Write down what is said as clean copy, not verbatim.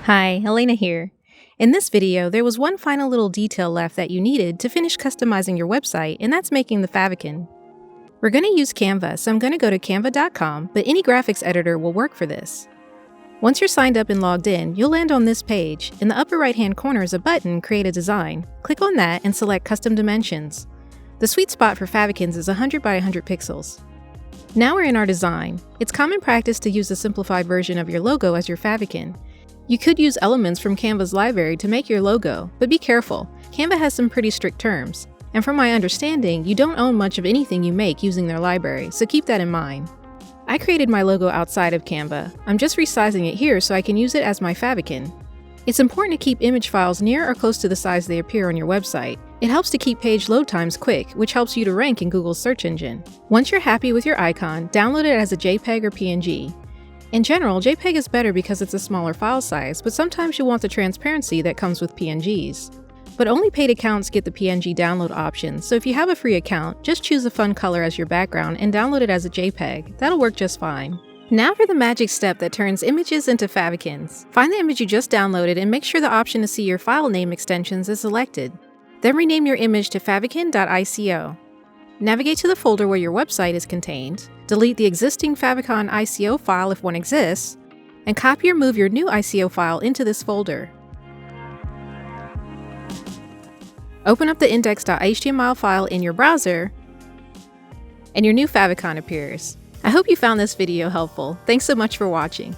Hi, Elena here. In this video, there was one final little detail left that you needed to finish customizing your website, and that's making the favicon. We're going to use Canva, so I'm going to go to canva.com, but any graphics editor will work for this. Once you're signed up and logged in, you'll land on this page. In the upper right-hand corner is a button, Create a Design. Click on that and select Custom Dimensions. The sweet spot for favicons is 100 by 100 pixels. Now we're in our design. It's common practice to use a simplified version of your logo as your favicon. You could use elements from Canva's library to make your logo, but be careful. Canva has some pretty strict terms. And from my understanding, you don't own much of anything you make using their library, so keep that in mind. I created my logo outside of Canva. I'm just resizing it here so I can use it as my favicon. It's important to keep image files near or close to the size they appear on your website. It helps to keep page load times quick, which helps you to rank in Google's search engine. Once you're happy with your icon, download it as a JPEG or PNG. In general, JPEG is better because it's a smaller file size, but sometimes you want the transparency that comes with PNGs. But only paid accounts get the PNG download option, so if you have a free account, just choose a fun color as your background and download it as a JPEG. That'll work just fine. Now for the magic step that turns images into favicons. Find the image you just downloaded and make sure the option to see your file name extensions is selected. Then rename your image to favicon.ico. Navigate to the folder where your website is contained, delete the existing favicon ICO file if one exists, and copy or move your new ICO file into this folder. Open up the index.html file in your browser, and your new favicon appears. I hope you found this video helpful. Thanks so much for watching.